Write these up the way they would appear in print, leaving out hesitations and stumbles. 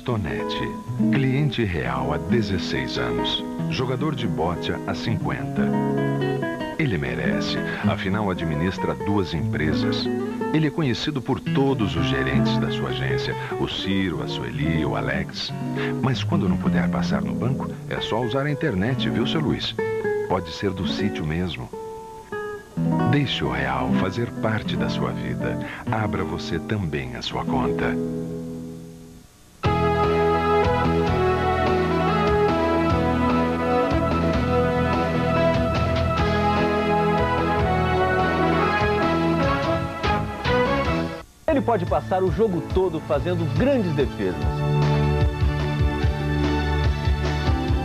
Tonetti, cliente real há 16 anos, jogador de bote há 50. Ele merece, afinal administra 2 empresas. Ele é conhecido por todos os gerentes da sua agência, o Ciro, a Sueli, o Alex. Mas quando não puder passar no banco, é só usar a internet, viu, seu Luiz? Pode ser do sítio mesmo. Deixe o real fazer parte da sua vida. Abra você também a sua conta. Ele pode passar o jogo todo fazendo grandes defesas.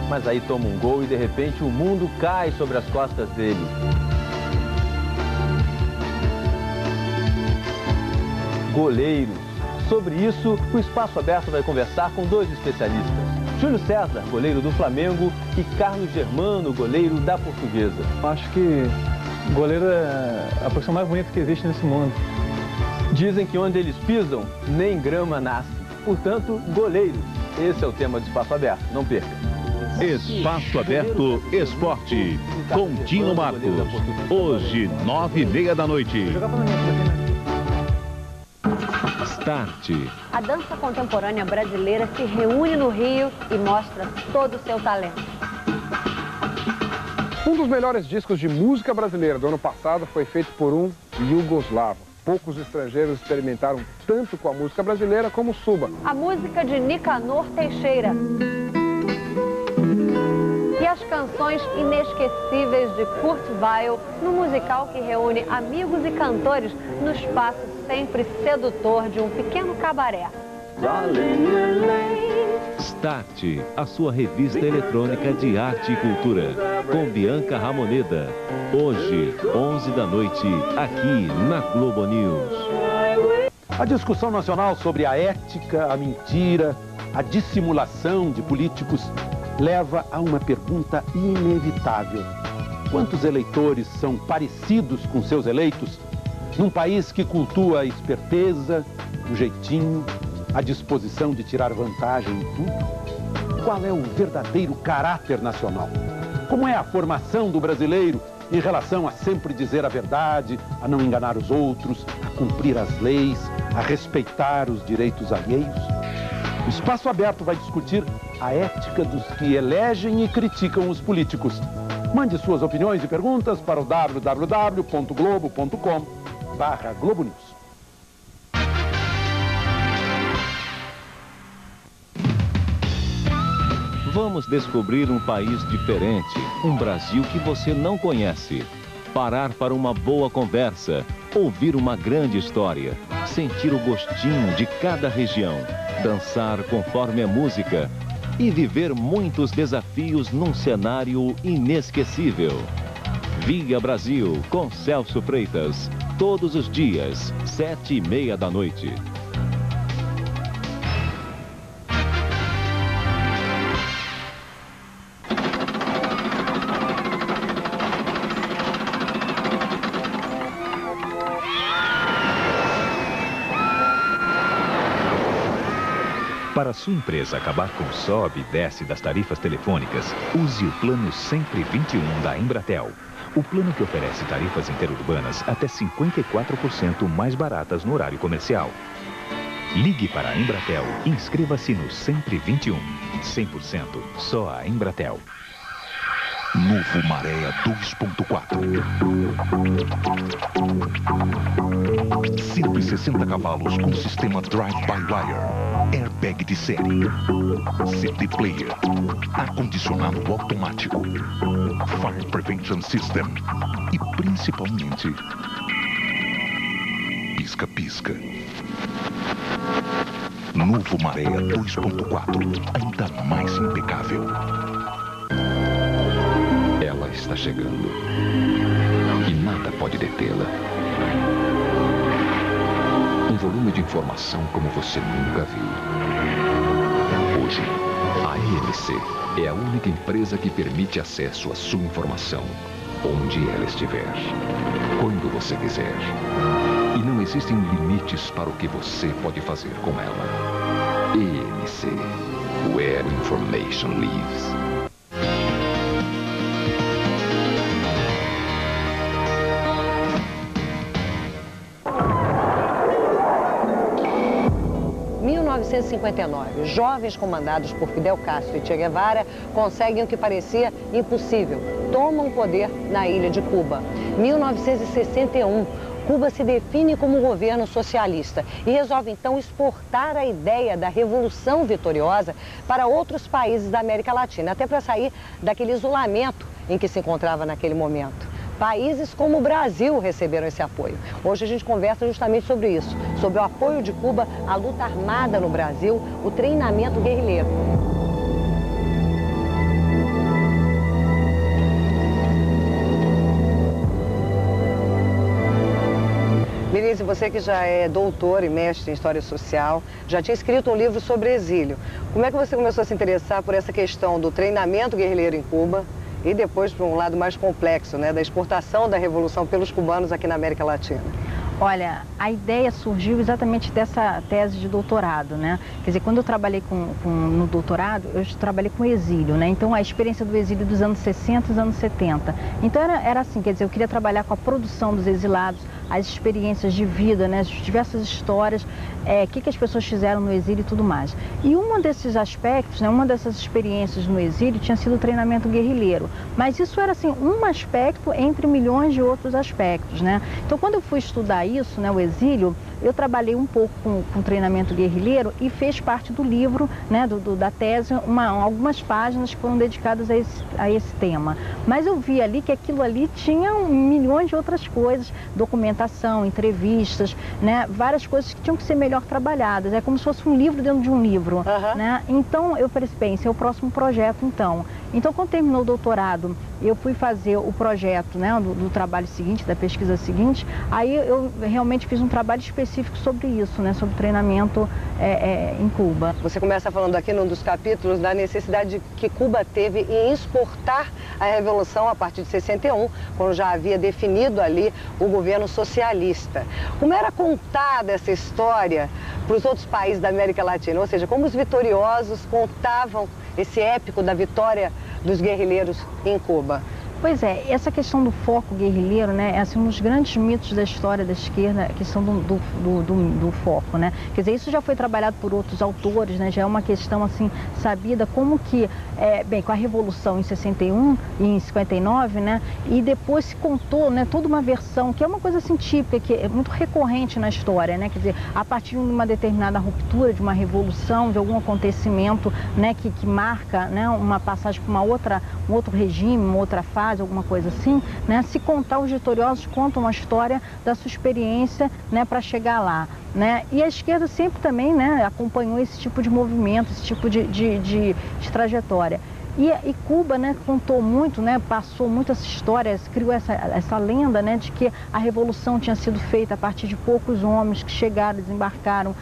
Mas aí toma um gol e de repente o mundo cai sobre as costas dele. Goleiros. Sobre isso, o Espaço Aberto vai conversar com 2 especialistas. Júlio César, goleiro do Flamengo, e Carlos Germano, goleiro da Portuguesa. Acho que goleiro é a profissão mais bonita que existe nesse mundo. Dizem que onde eles pisam, nem grama nasce. Portanto, goleiros. Esse é o tema do Espaço Aberto. Não perca. Espaço Aberto Esporte, com Dino Marcos. Hoje, 9h30 da noite. Start. A dança contemporânea brasileira se reúne no Rio e mostra todo o seu talento. Um dos melhores discos de música brasileira do ano passado foi feito por um iugoslavo. Poucos estrangeiros experimentaram tanto com a música brasileira como Suba. A música de Nicanor Teixeira. E as canções inesquecíveis de Kurt Weill no musical que reúne amigos e cantores no espaço sempre sedutor de um pequeno cabaré. Start, a sua revista eletrônica de arte e cultura, com Bianca Ramoneda. Hoje, 11 da noite, aqui na Globo News. A discussão nacional sobre a ética, a mentira, a dissimulação de políticos leva a uma pergunta inevitável. Quantos eleitores são parecidos com seus eleitos num país que cultua a esperteza, o jeitinho, a disposição de tirar vantagem em tudo? Qual é o verdadeiro caráter nacional? Como é a formação do brasileiro em relação a sempre dizer a verdade, a não enganar os outros, a cumprir as leis, a respeitar os direitos alheios? O Espaço Aberto vai discutir a ética dos que elegem e criticam os políticos. Mande suas opiniões e perguntas para o www.globo.com/Globo News. Vamos descobrir um país diferente, um Brasil que você não conhece. Parar para uma boa conversa, ouvir uma grande história, sentir o gostinho de cada região, dançar conforme a música e viver muitos desafios num cenário inesquecível. Via Brasil com Celso Freitas, todos os dias, 7h30 da noite. Para sua empresa acabar com o sobe e desce das tarifas telefônicas, use o plano Sempre 21 da Embratel. O plano que oferece tarifas interurbanas até 54% mais baratas no horário comercial. Ligue para a Embratel e inscreva-se no Sempre 21. 100% só a Embratel. Novo Maré 2.4. 160 cavalos com sistema drive-by-wire, airbag de série, CD player, ar-condicionado automático, fire prevention system e principalmente pisca-pisca. Novo Maré 2.4, ainda mais impecável. Ela está chegando e nada pode detê-la. Um volume de informação como você nunca viu. Hoje, a EMC é a única empresa que permite acesso à sua informação, onde ela estiver, quando você quiser. E não existem limites para o que você pode fazer com ela. EMC. Informe-se, where information lives. Em 1959, jovens comandados por Fidel Castro e Che Guevara conseguem o que parecia impossível. Tomam o poder na ilha de Cuba. 1961, Cuba se define como um governo socialista e resolve então exportar a ideia da revolução vitoriosa para outros países da América Latina, até para sair daquele isolamento em que se encontrava naquele momento. Países como o Brasil receberam esse apoio. Hoje a gente conversa justamente sobre isso, sobre o apoio de Cuba à luta armada no Brasil, o treinamento guerrilheiro. Denise, você que já é doutor e mestre em História Social, já tinha escrito um livro sobre exílio. Como é que você começou a se interessar por essa questão do treinamento guerrilheiro em Cuba e depois para um lado mais complexo, né, da exportação da revolução pelos cubanos aqui na América Latina? Olha, a ideia surgiu exatamente dessa tese de doutorado, né? Quer dizer, quando eu trabalhei no doutorado, eu trabalhei com exílio, né? Então, a experiência do exílio dos anos 60 e dos anos 70. Então, era assim, quer dizer, eu queria trabalhar com a produção dos exilados, as experiências de vida, né? As diversas histórias, o que as pessoas fizeram no exílio e tudo mais. E um desses aspectos, né, uma dessas experiências no exílio tinha sido o treinamento guerrilheiro. Mas isso era, assim, um aspecto entre milhões de outros aspectos, né? Então, quando eu fui estudar isso, né, o exílio, eu trabalhei um pouco com treinamento guerrilheiro e fez parte do livro, né, da tese, algumas páginas que foram dedicadas a esse tema. Mas eu vi ali que aquilo ali tinha milhões de outras coisas, documentação, entrevistas, né, várias coisas que tinham que ser melhor trabalhadas. É como se fosse um livro dentro de um livro, né? Então eu pensei, bem, esse é o próximo projeto, então. Então, quando terminou o doutorado, eu fui fazer o projeto, né, do trabalho seguinte, da pesquisa seguinte, aí eu realmente fiz um trabalho específico sobre isso, né, sobre treinamento em Cuba. Você começa falando aqui num dos capítulos da necessidade que Cuba teve em exportar a Revolução a partir de 61, quando já havia definido ali o governo socialista. Como era contada essa história para os outros países da América Latina? Ou seja, como os vitoriosos contavam esse épico da vitória dos guerrilheiros em Cuba? Pois é, essa questão do foco guerrilheiro, né, é assim, um dos grandes mitos da história da esquerda, a questão do foco, né? Quer dizer, isso já foi trabalhado por outros autores, né, já é uma questão, assim, sabida como que, bem, com a Revolução em 61 e em 59, né, e depois se contou, né, toda uma versão, que é uma coisa, assim, típica, que é muito recorrente na história, né, quer dizer, a partir de uma determinada ruptura, de uma revolução, de algum acontecimento, né, que marca, né, uma passagem para um outro regime, uma outra fase, alguma coisa assim, né? Se contar, os vitoriosos contam a história da sua experiência, né, para chegar lá, né? E a esquerda sempre também, né, acompanhou esse tipo de movimento, esse tipo de trajetória. E Cuba, né, contou muito, né, passou muito essa história, criou essa lenda, né, de que a revolução tinha sido feita a partir de poucos homens que chegaram, desembarcaram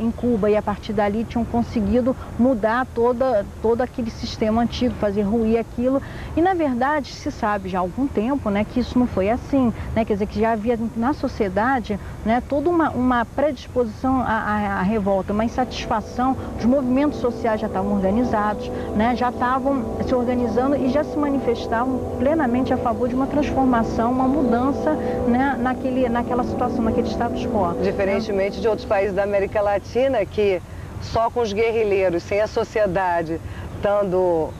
em Cuba e a partir dali tinham conseguido mudar todo aquele sistema antigo, fazer ruir aquilo. E na verdade se sabe já há algum tempo, né, que isso não foi assim, né, quer dizer que já havia na sociedade, né, toda uma predisposição à revolta, uma insatisfação, os movimentos sociais já estavam organizados, né, já estavam se organizando e já se manifestavam plenamente a favor de uma transformação, uma mudança, né, naquela situação, naquele status quo. Diferentemente de outros países da América Latina, que só com os guerrilheiros, sem a sociedade estando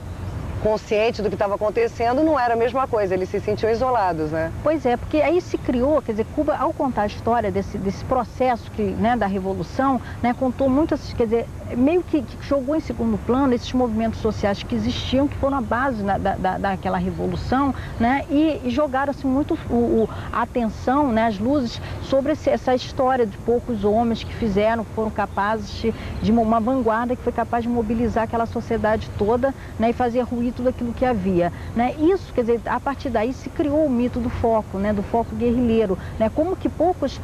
consciente do que estava acontecendo, não era a mesma coisa, eles se sentiam isolados, né? Pois é, porque aí se criou, quer dizer, Cuba, ao contar a história desse processo né, da Revolução, né, contou muitas, quer dizer, meio que jogou em segundo plano esses movimentos sociais que existiam, que foram a base daquela Revolução, né, e jogaram assim, muito a atenção, né, as luzes sobre essa história de poucos homens que foram capazes de uma vanguarda que foi capaz de mobilizar aquela sociedade toda, né, e fazer ruir tudo aquilo que havia, né? Isso, quer dizer, a partir daí se criou o mito do foco, né, do foco guerrilheiro, né? Como que poucas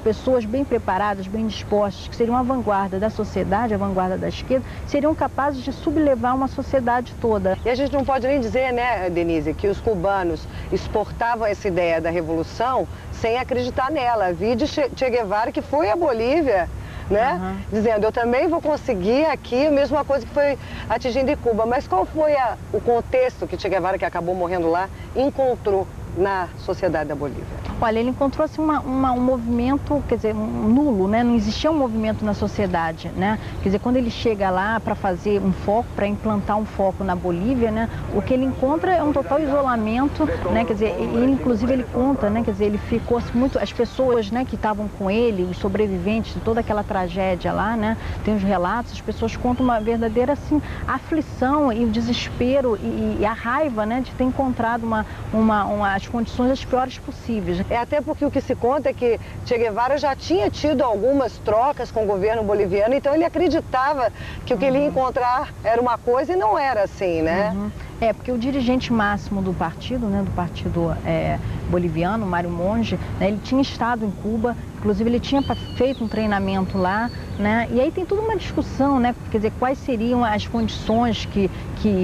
pessoas bem preparadas, bem dispostas, que seriam a vanguarda da sociedade, a vanguarda da esquerda, seriam capazes de sublevar uma sociedade toda. E a gente não pode nem dizer, né, Denise, que os cubanos exportavam essa ideia da revolução sem acreditar nela. Vi de Che Guevara que foi à Bolívia né? Dizendo, eu também vou conseguir aqui a mesma coisa que foi atingindo em Cuba. Mas qual foi o contexto que Che Guevara, que acabou morrendo lá, encontrou na sociedade da Bolívia? Olha, ele encontrou assim, um movimento, quer dizer, nulo, né? Não existia um movimento na sociedade, né? Quer dizer, quando ele chega lá para fazer um foco, para implantar um foco na Bolívia, né? O que ele encontra é um total isolamento, né? Quer dizer, ele, inclusive, ele conta, né? Quer dizer, ele ficou assim, muito... As pessoas, né, que estavam com ele, os sobreviventes de toda aquela tragédia lá, né? Tem os relatos, as pessoas contam uma verdadeira, assim, aflição e o desespero e a raiva, né? De ter encontrado as condições as piores possíveis. É até porque o que se conta é que Che Guevara já tinha tido algumas trocas com o governo boliviano, então ele acreditava que o que ele ia encontrar era uma coisa e não era assim, né? É, porque o dirigente máximo do partido, né, do partido boliviano, Mário Monge, né, ele tinha estado em Cuba, inclusive ele tinha feito um treinamento lá, né, e aí tem toda uma discussão, né, quer dizer, quais seriam as condições que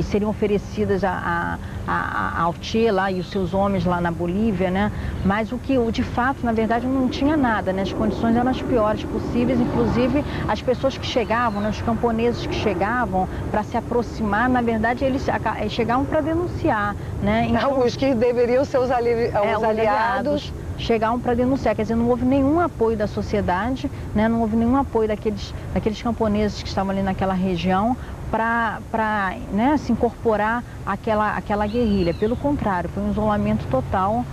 seriam oferecidas ao Che lá e os seus homens lá na Bolívia, né, mas de fato, na verdade, não tinha nada, né, as condições eram as piores possíveis, inclusive as pessoas que chegavam, né, os camponeses que chegavam para se aproximar, na verdade, eles chegavam para denunciar, né? Então, os que deveriam ser os aliados chegavam para denunciar, quer dizer, não houve nenhum apoio da sociedade, né? Não houve nenhum apoio daqueles camponeses que estavam ali naquela região para né, se incorporar àquela guerrilha. Pelo contrário, foi um isolamento total.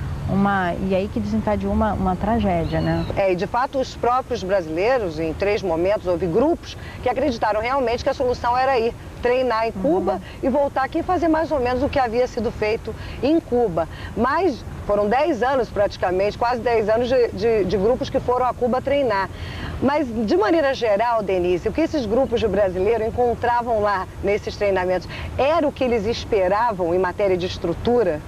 E aí que desencadeou uma tragédia, né? E de fato os próprios brasileiros, em 3 momentos, houve grupos que acreditaram realmente que a solução era ir treinar em Cuba e voltar aqui e fazer mais ou menos o que havia sido feito em Cuba. Mas foram 10 anos praticamente, quase 10 anos de grupos que foram a Cuba treinar. Mas de maneira geral, Denise, o que esses grupos de brasileiros encontravam lá nesses treinamentos era o que eles esperavam em matéria de estrutura?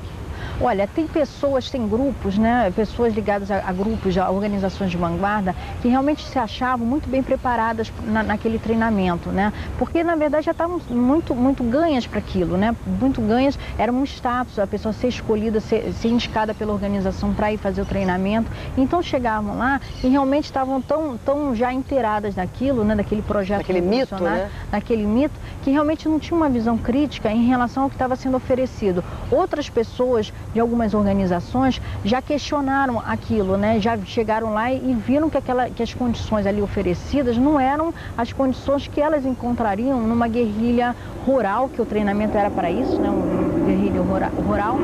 Olha, tem grupos, né, pessoas ligadas a grupos, a organizações de vanguarda, que realmente se achavam muito bem preparadas naquele treinamento, né? Porque, na verdade, já estavam muito ganhas para aquilo, né? Muito ganhas, era um status, a pessoa ser escolhida, ser indicada pela organização para ir fazer o treinamento. Então, chegavam lá e realmente estavam tão já inteiradas naquilo, né, daquele projeto. Naquele mito, né? Naquele mito, que realmente não tinha uma visão crítica em relação ao que estava sendo oferecido. Outras pessoas de algumas organizações já questionaram aquilo, né? Já chegaram lá e viram que as condições ali oferecidas não eram as condições que elas encontrariam numa guerrilha rural, que o treinamento era para isso, né? Uma guerrilha rural,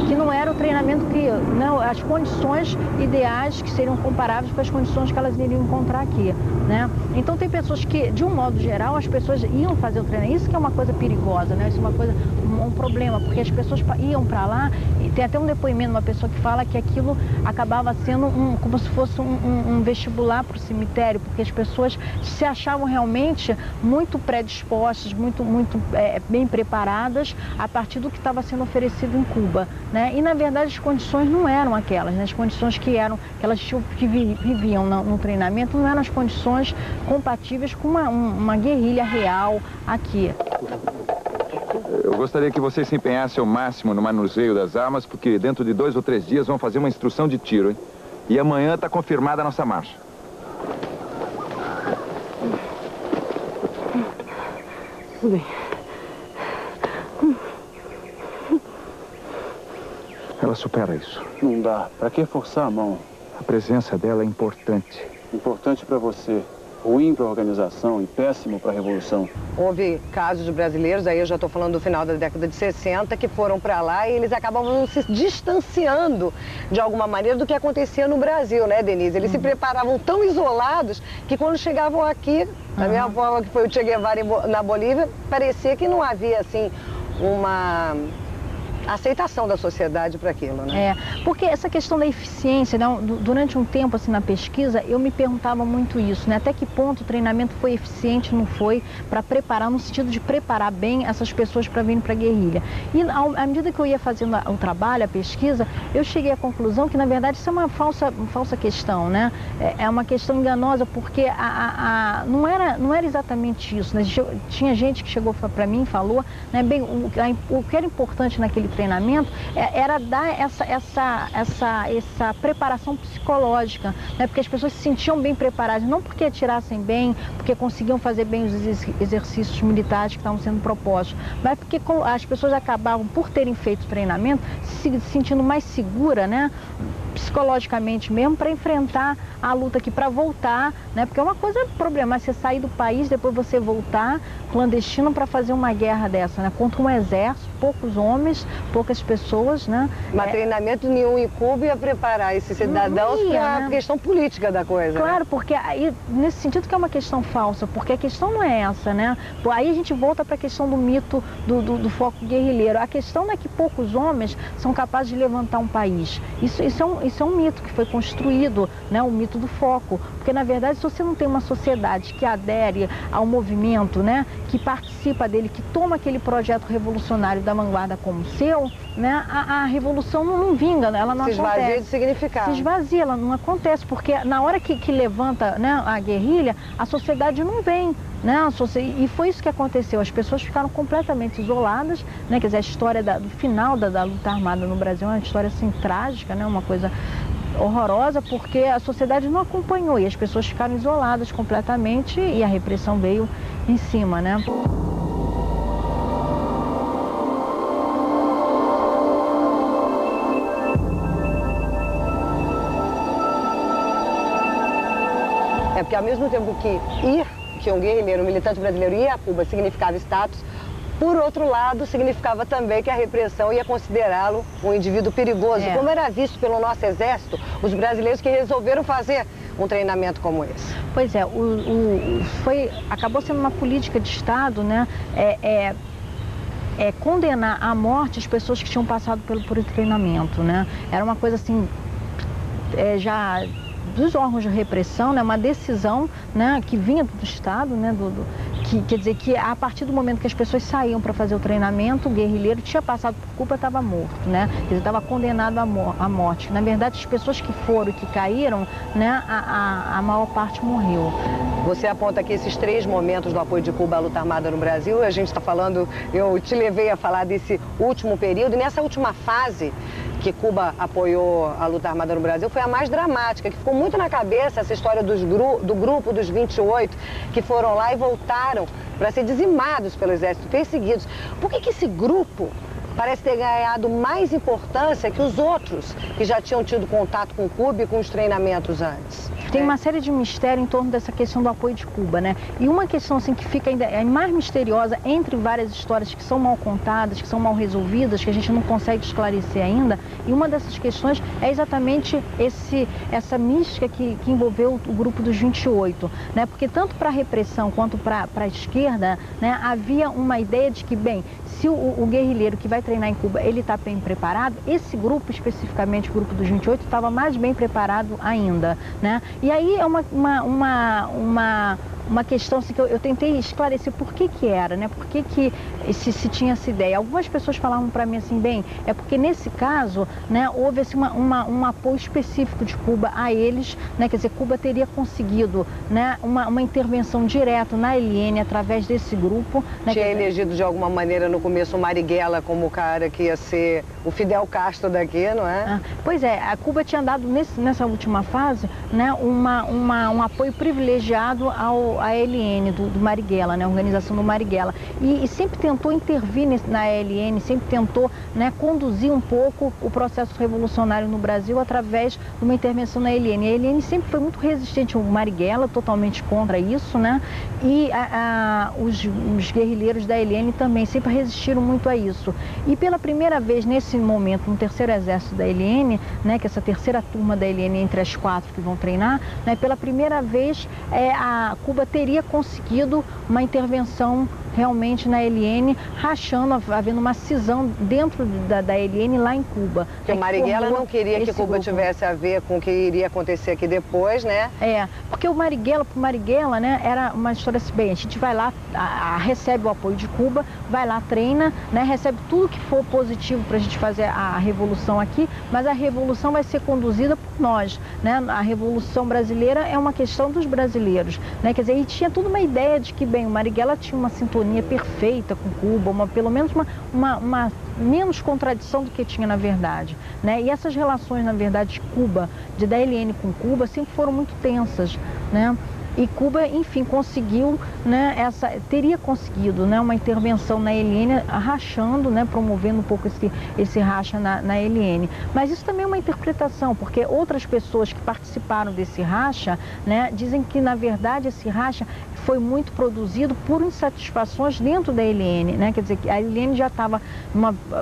que não era o treinamento não, as condições ideais que seriam comparáveis com as condições que elas iriam encontrar aqui, né? Então tem pessoas que, de um modo geral, as pessoas iam fazer o treinamento, isso que é uma coisa perigosa, né? Isso é uma coisa, um problema, porque as pessoas iam para lá e tem até um depoimento de uma pessoa que fala que aquilo acabava sendo como se fosse um vestibular para o cemitério, porque as pessoas se achavam realmente muito predispostas, muito bem preparadas a partir do que estava sendo oferecido em Cuba, né? E na verdade as condições não eram aquelas, né? As condições que elas viviam no treinamento não eram as condições compatíveis com uma guerrilha real aqui. Eu gostaria que vocês se empenhassem ao máximo no manuseio das armas, porque dentro de 2 ou 3 dias vão fazer uma instrução de tiro, hein? E amanhã está confirmada a nossa marcha. Tudo bem. Ela supera isso. Não dá. Pra que forçar a mão? A presença dela é importante. Importante pra você. Ruim para a organização e péssimo para a revolução. Houve casos de brasileiros, aí eu já estou falando do final da década de 60, que foram para lá e eles acabavam se distanciando de alguma maneira do que acontecia no Brasil, né, Denise? Eles se preparavam tão isolados que quando chegavam aqui, da mesma forma que foi o Che Guevara na Bolívia, parecia que não havia, assim, uma aceitação da sociedade para aquilo, né? Porque essa questão da eficiência, né, durante um tempo assim na pesquisa, eu me perguntava muito isso, né? Até que ponto o treinamento foi eficiente, não foi, para preparar, no sentido de preparar bem essas pessoas para virem para a guerrilha. E à medida que eu ia fazendo o trabalho, a pesquisa, eu cheguei à conclusão que, na verdade, isso é uma falsa questão, né? É uma questão enganosa, porque não era exatamente isso, né? Tinha gente que chegou para mim e falou, né, bem, o que era importante naquele treinamento era dar essa preparação psicológica, né? Porque as pessoas se sentiam bem preparadas, não porque atirassem bem, porque conseguiam fazer bem os exercícios militares que estavam sendo propostos, mas porque as pessoas acabavam, por terem feito treinamento, se sentindo mais segura, né? Psicologicamente mesmo, para enfrentar a luta aqui, para voltar, né? Porque é uma coisa problema, você sair do país, depois você voltar clandestino para fazer uma guerra dessa, né? Contra um exército, poucos homens, poucas pessoas, né? Mas treinamento nenhum em Cuba ia preparar esses cidadãos para a questão política da coisa. Claro, né? porque aí, nesse sentido que é uma questão falsa, porque a questão não é essa, né? Aí a gente volta para a questão do mito do foco guerrilheiro. A questão não é que poucos homens são capazes de levantar um país. Isso é um mito que foi construído, né? O mito do foco. Porque, na verdade, se você não tem uma sociedade que adere ao movimento, né? Que participa dele, que toma aquele projeto revolucionário da vanguarda como seu, né? A revolução não vinga, ela não acontece. Se esvazia de significado. Se esvazia, ela não acontece, porque na hora que levanta, né, a guerrilha, a sociedade não vem. Né? E foi isso que aconteceu, as pessoas ficaram completamente isoladas, né? Quer dizer, a história do final da luta armada no Brasil é uma história assim trágica, né? Uma coisa horrorosa, porque a sociedade não acompanhou e as pessoas ficaram isoladas completamente e a repressão veio em cima, né? É porque ao mesmo tempo que um guerrilheiro, um militante brasileiro ia a Cuba significava status, por outro lado, significava também que a repressão ia considerá-lo um indivíduo perigoso. Como era visto pelo nosso exército, os brasileiros que resolveram fazer um treinamento como esse. Pois é, acabou sendo uma política de Estado, né? Condenar à morte as pessoas que tinham passado por treinamento, né? Era uma coisa assim, já dos órgãos de repressão, né? Uma decisão, né? Que vinha do Estado, né? Quer dizer que a partir do momento que as pessoas saíam para fazer o treinamento, o guerrilheiro tinha passado por culpa, estava morto, né? Ele estava condenado à morte. Na verdade, as pessoas que foram e que caíram, né? A maior parte morreu. Você aponta aqui esses 3 momentos do apoio de Cuba à luta armada no Brasil. A gente está falando, eu te levei a falar desse último período, e nessa última fase que Cuba apoiou a luta armada no Brasil foi a mais dramática, que ficou muito na cabeça essa história do grupo dos 28 que foram lá e voltaram para ser dizimados pelo exército, perseguidos. Por que esse grupo parece ter ganhado mais importância que os outros que já tinham tido contato com Cuba e com os treinamentos antes? Tem uma série de mistérios em torno dessa questão do apoio de Cuba, né? E uma questão assim que fica ainda mais misteriosa entre várias histórias que são mal contadas, que são mal resolvidas, que a gente não consegue esclarecer ainda. E uma dessas questões é exatamente essa mística que envolveu o grupo dos 28, né? Porque tanto para a repressão quanto para a esquerda, né, havia uma ideia de que, bem, se o guerrilheiro que vai treinar em Cuba, ele está bem preparado, esse grupo, especificamente o grupo dos 28, estava mais bem preparado ainda, né? E aí é uma questão assim, que eu tentei esclarecer por que era, né? Por que se tinha essa ideia. Algumas pessoas falavam para mim assim, bem, é porque nesse caso, né, houve assim, um apoio específico de Cuba a eles, né? Quer dizer, Cuba teria conseguido, né, uma intervenção direta na LN através desse grupo. Né? Tinha elegido de alguma maneira no começo o Marighella como o cara que ia ser o Fidel Castro daqui, não é? Pois é, a Cuba tinha dado nessa última fase, né, um apoio privilegiado à LN do Marighella, né, a organização do Marighella, e sempre tentou intervir na LN, sempre tentou, né, conduzir um pouco o processo revolucionário no Brasil através de uma intervenção na LN. A LN sempre foi muito resistente ao Marighella, totalmente contra isso, né, e os guerrilheiros da LN também sempre resistiram muito a isso. E pela primeira vez nesse momento, no terceiro exército da LN, né, que é essa terceira turma da LN entre as 4 que vão treinar, né, pela primeira vez a Cuba teria conseguido uma intervenção realmente na LN, havendo uma cisão dentro da LN lá em Cuba. Porque o Marighella não queria que Cuba tivesse a ver com o que iria acontecer aqui depois, né? Porque o Marighella, né, era uma história assim, bem, a gente vai lá, recebe o apoio de Cuba, vai lá, treina, né, recebe tudo que for positivo para a gente fazer a revolução aqui, mas a revolução vai ser conduzida por nós, né? A Revolução Brasileira é uma questão dos brasileiros, né? Quer dizer, e tinha toda uma ideia de que, bem, o Marighella tinha uma sintonia sintonia perfeita com Cuba, pelo menos uma menos contradição do que tinha na verdade, né? E essas relações, na verdade, da ELN com Cuba, sempre foram muito tensas, né? E Cuba, enfim, conseguiu, né, teria conseguido, né, uma intervenção na ELN, rachando, né, promovendo um pouco esse racha na ELN. Mas isso também é uma interpretação, porque outras pessoas que participaram desse racha, né, dizem que, na verdade, esse racha foi muito produzido por insatisfações dentro da ELN, né? Quer dizer, que a ELN já estava,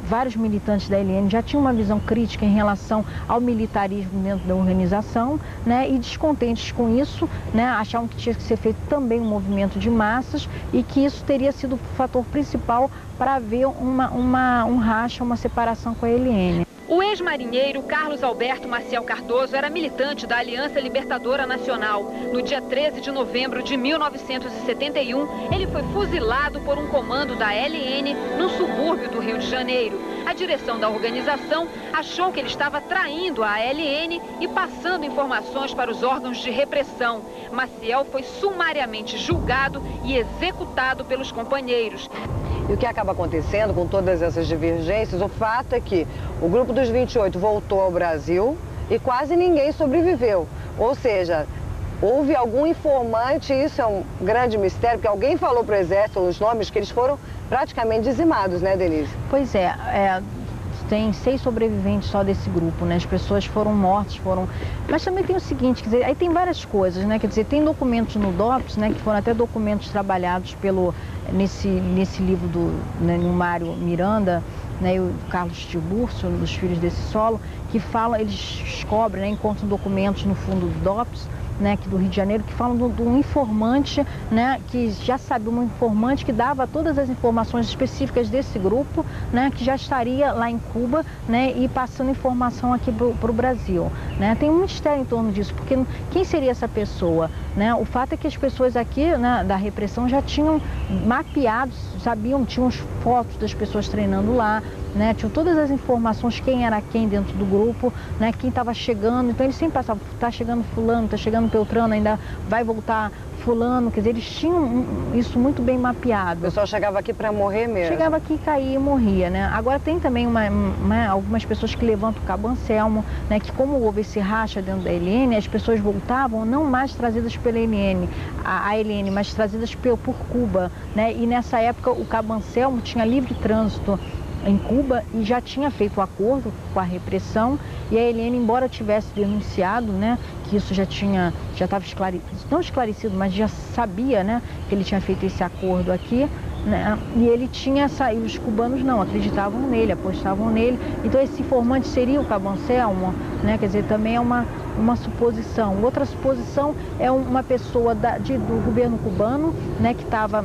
vários militantes da ELN já tinham uma visão crítica em relação ao militarismo dentro da organização, né? E descontentes com isso, né? Achavam que tinha que ser feito também um movimento de massas e que isso teria sido o fator principal para haver um racha, uma separação com a ELN. O ex-marinheiro Carlos Alberto Maciel Cardoso era militante da Aliança Libertadora Nacional. No dia 13 de novembro de 1971, ele foi fuzilado por um comando da ELN num subúrbio do Rio de Janeiro. A direção da organização achou que ele estava traindo a ELN e passando informações para os órgãos de repressão. Maciel foi sumariamente julgado e executado pelos companheiros. E o que acaba acontecendo com todas essas divergências, o fato é que o Grupo dos 28 voltou ao Brasil e quase ninguém sobreviveu. Ou seja, houve algum informante, isso é um grande mistério, porque alguém falou para o Exército os nomes que eles foram praticamente dizimados, né, Denise? Pois é, tem 6 sobreviventes só desse grupo, né? As pessoas foram mortas, Mas também tem o seguinte, quer dizer, aí tem várias coisas, né? Quer dizer, tem documentos no DOPS, né? Que foram até documentos trabalhados nesse livro no Mário Miranda, né? E o Carlos Tiburcio, um dos filhos desse solo, que falam, eles descobrem, né? Encontram documentos no fundo do DOPS, né, aqui do Rio de Janeiro, que falam de um informante, né, que já sabia, um informante que dava todas as informações específicas desse grupo, né, que já estaria lá em Cuba, né, e passando informação aqui para o Brasil, né. Tem um mistério em torno disso, porque quem seria essa pessoa, né? O fato é que as pessoas aqui, né, da repressão já tinham mapeado, sabiam, tinham fotos das pessoas treinando lá, né, tinham todas as informações, quem era quem dentro do grupo, né, quem estava chegando, então eles sempre passavam, está chegando fulano, está chegando Beltrano, ainda vai voltar fulano, quer dizer, eles tinham isso muito bem mapeado. O pessoal chegava aqui para morrer mesmo? Chegava aqui, caía e morria, né. Agora tem também algumas pessoas que levantam o Cabo Anselmo, né, que como houve esse racha dentro da ELN, as pessoas voltavam não mais trazidas pela ELN, a ELN, mas trazidas por Cuba, né, e nessa época o Cabo Anselmo tinha livre trânsito em Cuba e já tinha feito o acordo com a repressão e a ELN, embora tivesse denunciado, né, que isso já estava esclarecido, não esclarecido, mas já sabia, né, que ele tinha feito esse acordo aqui, né, e ele tinha saído, os cubanos não acreditavam nele, apostavam nele, então esse informante seria o Cabo Anselmo, né, quer dizer, também é uma suposição. Outra suposição é uma pessoa do governo cubano, né, que estava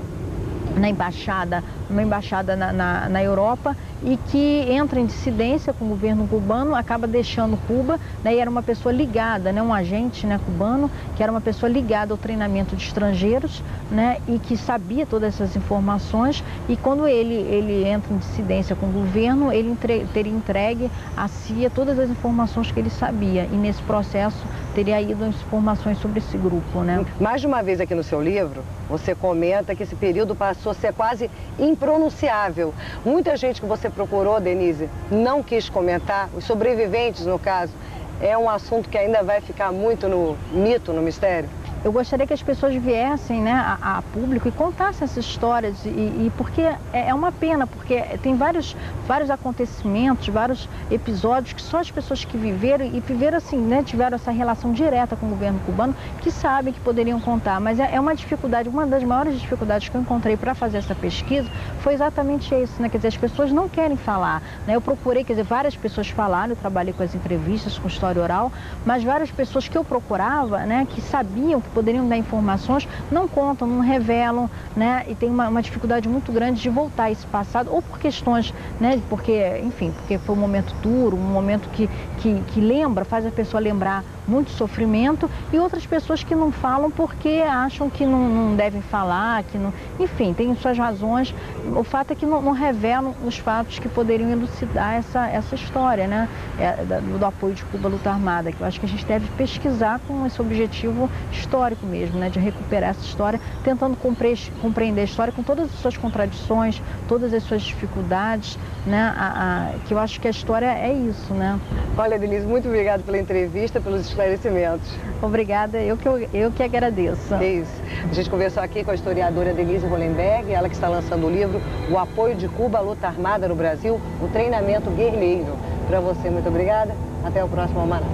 numa embaixada na Europa e que entra em dissidência com o governo cubano, acaba deixando Cuba, né, e era uma pessoa ligada, né, um agente, né, cubano, que era uma pessoa ligada ao treinamento de estrangeiros, né, e que sabia todas essas informações, e quando ele entra em dissidência com o governo, ele teria entregue à CIA todas as informações que ele sabia, e nesse processo teria ido informações sobre esse grupo, né. Mais de uma vez aqui no seu livro, você comenta que esse período passou a ser quase impronunciável. Muita gente que você procurou, Denise, não quis comentar, os sobreviventes, no caso, é um assunto que ainda vai ficar muito no mito, no mistério? Eu gostaria que as pessoas viessem, né, a público e contassem essas histórias, porque é uma pena, porque tem vários acontecimentos, vários episódios que só as pessoas que viveram assim, né, tiveram essa relação direta com o governo cubano, que sabem que poderiam contar, mas é uma dificuldade, uma das maiores dificuldades que eu encontrei para fazer essa pesquisa foi exatamente isso, né, quer dizer, as pessoas não querem falar, né, eu procurei, quer dizer, várias pessoas falaram, eu trabalhei com as entrevistas, com história oral, mas várias pessoas que eu procurava, né, que sabiam que poderiam dar informações, não contam, não revelam, né, e tem uma dificuldade muito grande de voltar a esse passado, ou por questões, né, porque foi um momento duro, um momento que lembra, faz a pessoa lembrar muito sofrimento, e outras pessoas que não falam porque acham que não devem falar, que não... Enfim, tem suas razões. O fato é que não revelam os fatos que poderiam elucidar essa história, né? Do apoio de Cuba à luta armada, que eu acho que a gente deve pesquisar com esse objetivo histórico mesmo, né? De recuperar essa história, tentando compreender a história com todas as suas contradições, todas as suas dificuldades, né? Que eu acho que a história é isso, né? Olha, Denise, muito obrigada pela entrevista, pelos esclarecimentos. Obrigada, eu que agradeço. É isso. A gente conversou aqui com a historiadora Denise Hollenberg, ela que está lançando o livro O Apoio de Cuba à Luta Armada no Brasil, o Treinamento Guerrilheiro. Para você, muito obrigada. Até o próximo Almanac.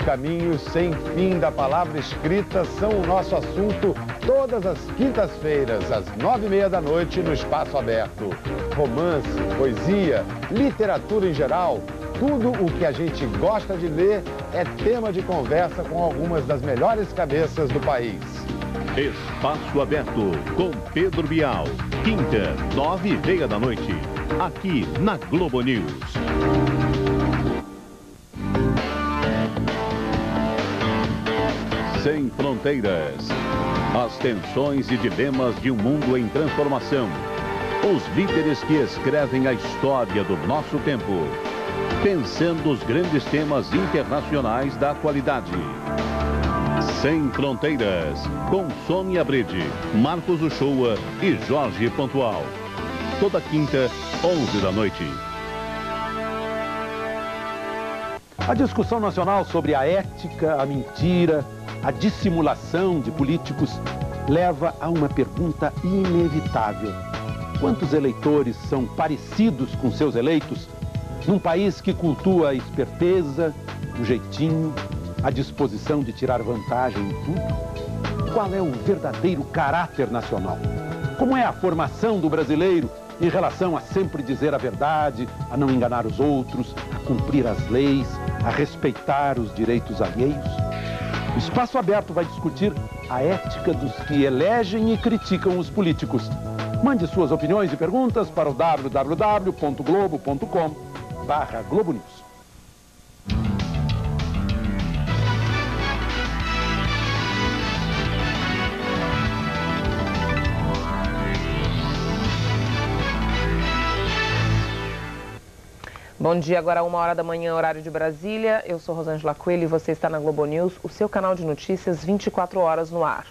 Caminhos sem fim da palavra escrita são o nosso assunto todas as quintas-feiras, às 9h30 da noite, no Espaço Aberto. Romance, poesia, literatura em geral, tudo o que a gente gosta de ler é tema de conversa com algumas das melhores cabeças do país. Espaço Aberto, com Pedro Bial. Quinta, 9h30 da noite, aqui na Globo News. Sem fronteiras. As tensões e dilemas de um mundo em transformação. Os líderes que escrevem a história do nosso tempo. Pensando os grandes temas internacionais da atualidade. Sem Fronteiras. Com Sônia Brede, Marcos Uchoa e Jorge Pontual. Toda quinta, 11 da noite. A discussão nacional sobre a ética, a mentira, a dissimulação de políticos leva a uma pergunta inevitável. Quantos eleitores são parecidos com seus eleitos num país que cultua a esperteza, o jeitinho, a disposição de tirar vantagem em tudo? Qual é o verdadeiro caráter nacional? Como é a formação do brasileiro em relação a sempre dizer a verdade, a não enganar os outros, a cumprir as leis, a respeitar os direitos alheios? O Espaço Aberto vai discutir a ética dos que elegem e criticam os políticos. Mande suas opiniões e perguntas para o www.globo.com/Globo News. Bom dia, agora 1h da manhã, horário de Brasília. Eu sou Rosângela Coelho e você está na Globo News, o seu canal de notícias 24 horas no ar.